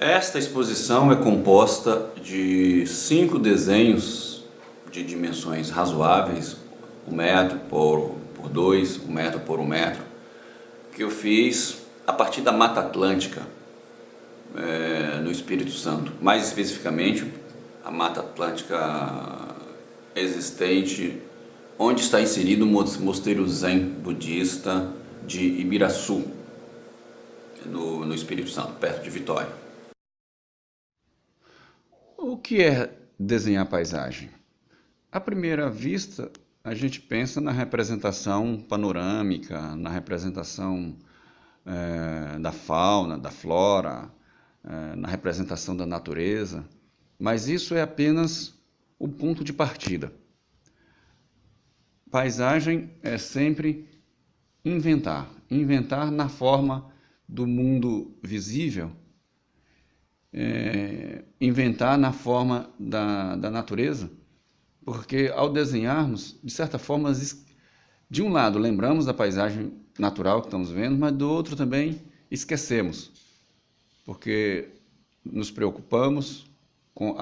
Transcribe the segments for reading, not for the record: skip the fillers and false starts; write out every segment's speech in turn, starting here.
Esta exposição é composta de 5 desenhos de dimensões razoáveis, 1 metro por 2, 1 metro por 1 metro, que eu fiz a partir da Mata Atlântica, no Espírito Santo. Mais especificamente, a Mata Atlântica existente, onde está inserido o Mosteiro Zen Budista de Ibiraçu, no Espírito Santo, perto de Vitória. O que é desenhar paisagem? À primeira vista, a gente pensa na representação panorâmica, na representação da fauna, da flora, na representação da natureza, mas isso é apenas o ponto de partida. Paisagem é sempre inventar na forma do mundo visível, inventar na forma da natureza, porque ao desenharmos, de certa forma, de um lado lembramos da paisagem natural que estamos vendo, mas do outro também esquecemos, porque nos preocupamos com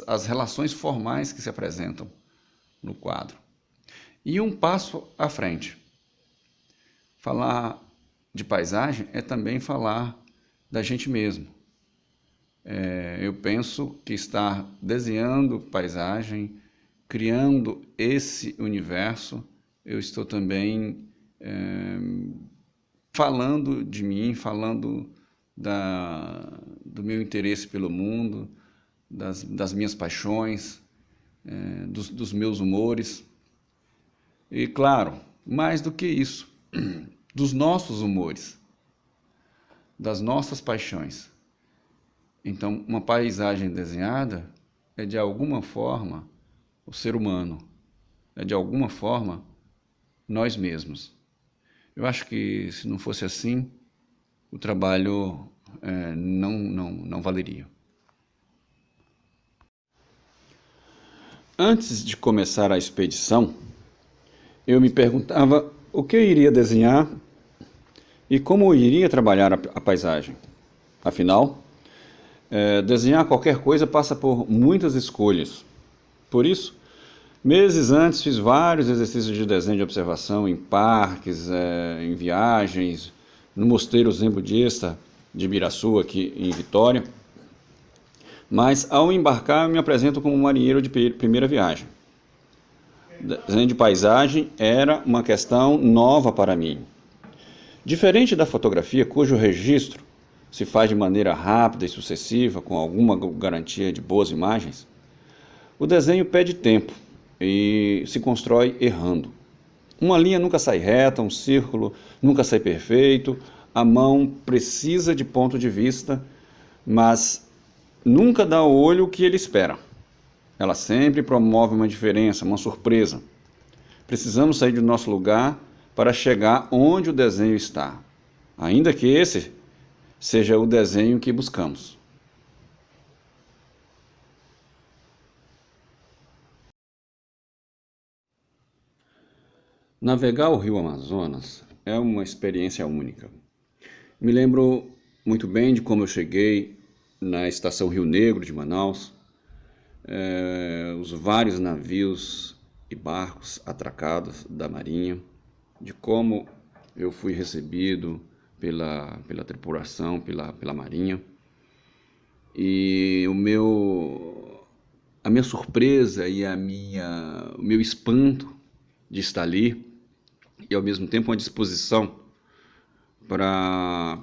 as relações formais que se apresentam no quadro. E um passo à frente. Falar de paisagem é também falar da gente mesmo. Eu penso que estar desenhando paisagem, criando esse universo, eu estou também falando de mim, falando do meu interesse pelo mundo, das minhas paixões, dos meus humores. E, claro, mais do que isso, dos nossos humores, das nossas paixões. Então, uma paisagem desenhada é, de alguma forma, o ser humano, é, de alguma forma, nós mesmos. Eu acho que, se não fosse assim, o trabalho não valeria. Antes de começar a expedição, eu me perguntava o que eu iria desenhar e como eu iria trabalhar a paisagem. Afinal, desenhar qualquer coisa passa por muitas escolhas. Por isso, meses antes fiz vários exercícios de desenho de observação em parques, em viagens, no Mosteiro Zen Budista de Ibiraçu, aqui em Vitória. Mas ao embarcar, eu me apresento como um marinheiro de primeira viagem. Desenho de paisagem era uma questão nova para mim. Diferente da fotografia, cujo registro se faz de maneira rápida e sucessiva, com alguma garantia de boas imagens, o desenho pede tempo e se constrói errando. Uma linha nunca sai reta, um círculo nunca sai perfeito, a mão precisa de ponto de vista, mas nunca dá ao olho o que ele espera. Ela sempre promove uma diferença, uma surpresa. Precisamos sair do nosso lugar para chegar onde o desenho está, ainda que esse seja o desenho que buscamos. Navegar o rio Amazonas é uma experiência única. Me lembro muito bem de como eu cheguei na estação Rio Negro de Manaus, os vários navios e barcos atracados da Marinha, de como eu fui recebido pela tripulação, pela Marinha, e a minha surpresa e o meu espanto de estar ali, e ao mesmo tempo uma disposição para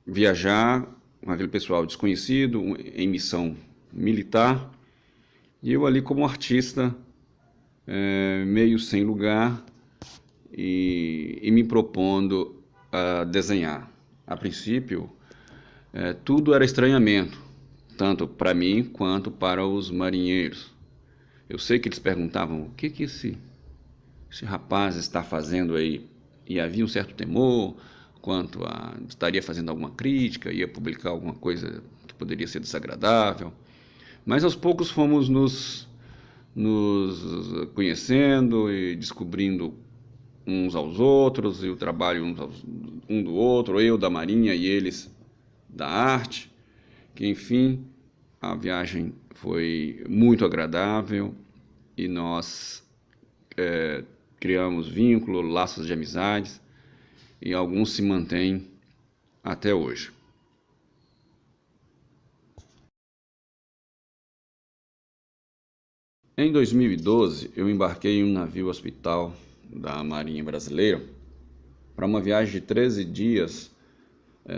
viajar com aquele pessoal desconhecido, em missão militar, e eu ali como artista, meio sem lugar, e me propondo a desenhar. A princípio, tudo era estranhamento, tanto para mim quanto para os marinheiros. Eu sei que eles perguntavam, o que esse rapaz está fazendo aí? E havia um certo temor quanto a estaria fazendo alguma crítica, ia publicar alguma coisa que poderia ser desagradável. Mas aos poucos fomos nos conhecendo e descobrindo uns aos outros, e o trabalho um do outro, eu da Marinha e eles da arte. que, enfim, a viagem foi muito agradável e nós criamos vínculos, laços de amizades e alguns se mantêm até hoje. Em 2012, eu embarquei em um navio hospital da Marinha Brasileira para uma viagem de 13 dias,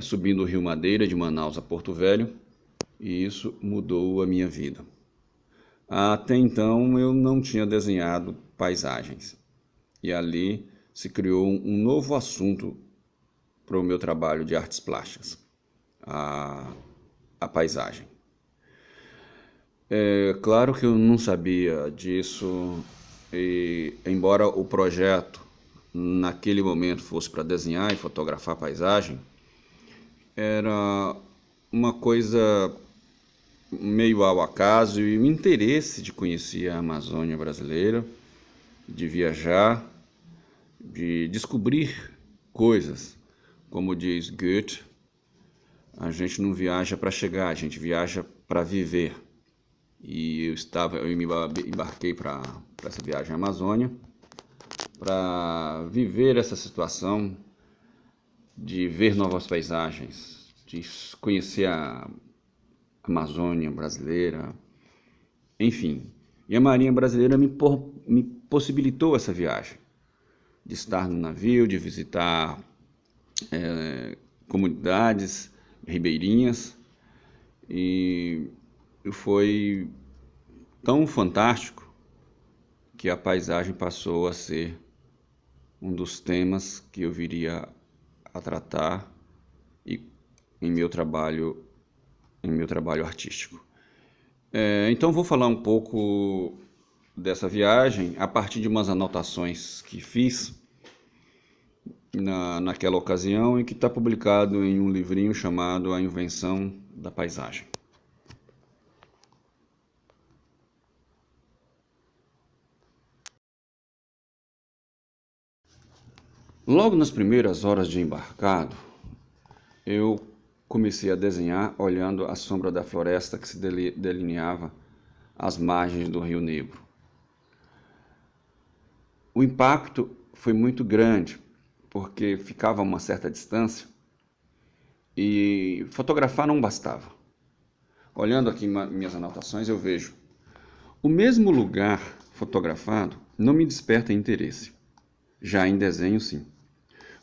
subindo o Rio Madeira de Manaus a Porto Velho, e isso mudou a minha vida. Até então eu não tinha desenhado paisagens, e ali se criou um novo assunto para o meu trabalho de artes plásticas, a paisagem. É claro que eu não sabia disso, e embora o projeto naquele momento fosse para desenhar e fotografar a paisagem, era uma coisa meio ao acaso e o interesse de conhecer a Amazônia brasileira, de viajar, de descobrir coisas. Como diz Goethe, a gente não viaja para chegar, a gente viaja para viver. E eu me embarquei para essa viagem à Amazônia, para viver essa situação de ver novas paisagens, de conhecer a Amazônia brasileira, enfim. E a Marinha Brasileira me possibilitou essa viagem, de estar no navio, de visitar comunidades ribeirinhas, e foi tão fantástico que a paisagem passou a ser um dos temas que eu viria a tratar em meu trabalho artístico. Então vou falar um pouco dessa viagem a partir de umas anotações que fiz naquela ocasião e que está publicado em um livrinho chamado A Invenção da Paisagem. Logo nas primeiras horas de embarcado, eu comecei a desenhar olhando a sombra da floresta que se delineava às margens do Rio Negro. O impacto foi muito grande, porque ficava a uma certa distância e fotografar não bastava. Olhando aqui minhas anotações, eu vejo: o mesmo lugar fotografado não me desperta interesse. Já em desenho, sim.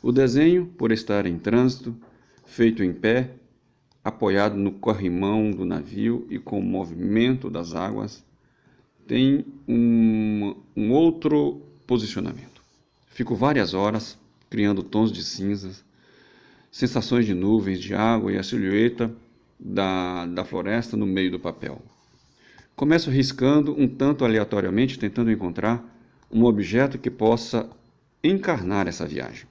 O desenho, por estar em trânsito, feito em pé, apoiado no corrimão do navio e com o movimento das águas, tem um outro posicionamento. Fico várias horas criando tons de cinzas, sensações de nuvens, de água e a silhueta da floresta no meio do papel. Começo riscando um tanto aleatoriamente, tentando encontrar um objeto que possa encarnar essa viagem.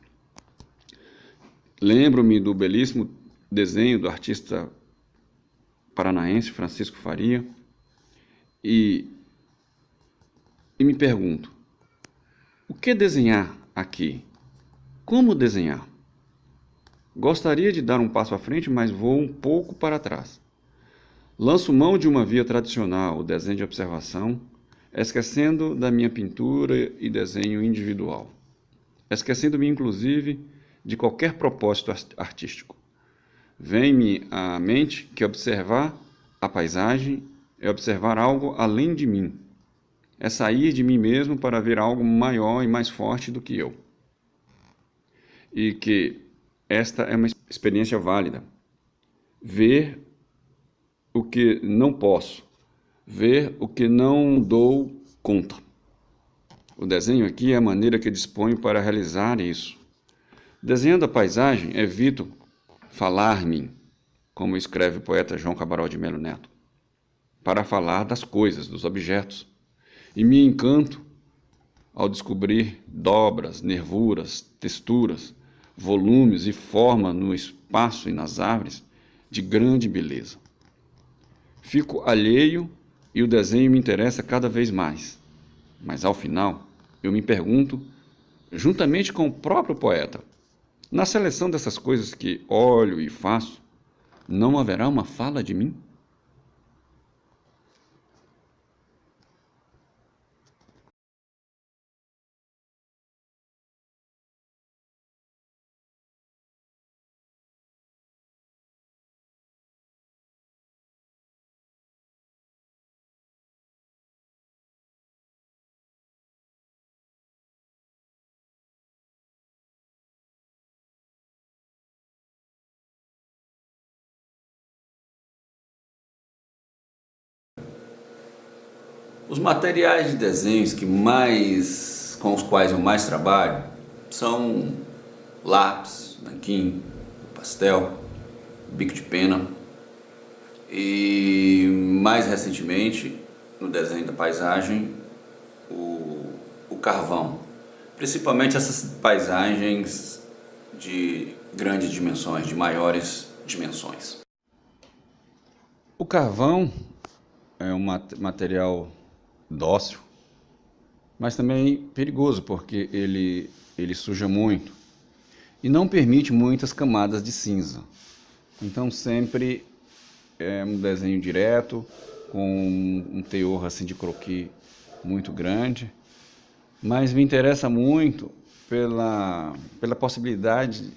Lembro-me do belíssimo desenho do artista paranaense Francisco Faria e me pergunto: o que desenhar aqui? Como desenhar? Gostaria de dar um passo à frente, mas vou um pouco para trás. Lanço mão de uma via tradicional, o desenho de observação, esquecendo da minha pintura e desenho individual. Esquecendo-me, inclusive, de qualquer propósito artístico. Vem-me à mente que observar a paisagem é observar algo além de mim. É sair de mim mesmo para ver algo maior e mais forte do que eu. E que esta é uma experiência válida. Ver o que não posso, ver o que não dou conta. O desenho aqui é a maneira que disponho para realizar isso. Desenhando a paisagem, evito falar-me, como escreve o poeta João Cabral de Melo Neto, para falar das coisas, dos objetos, e me encanto ao descobrir dobras, nervuras, texturas, volumes e forma no espaço e nas árvores de grande beleza. Fico alheio e o desenho me interessa cada vez mais, mas ao final eu me pergunto, juntamente com o próprio poeta: na seleção dessas coisas que olho e faço, não haverá uma fala de mim? Os materiais de desenhos com os quais eu mais trabalho são lápis, nanquim, pastel, bico de pena e, mais recentemente, no desenho da paisagem, o carvão. Principalmente essas paisagens de grandes dimensões, de maiores dimensões. O carvão é um material dócil, mas também perigoso, porque ele suja muito e não permite muitas camadas de cinza. Então sempre é um desenho direto, com um teor assim de croquis muito grande, mas me interessa muito pela possibilidade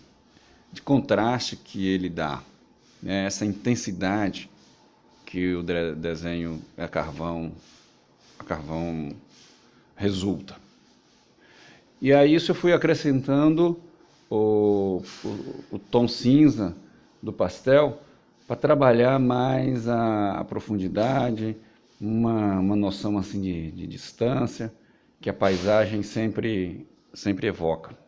de contraste que ele dá, né? Essa intensidade que o desenho a carvão resulta. E a isso eu fui acrescentando o tom cinza do pastel para trabalhar mais a profundidade, uma noção assim de distância que a paisagem sempre evoca.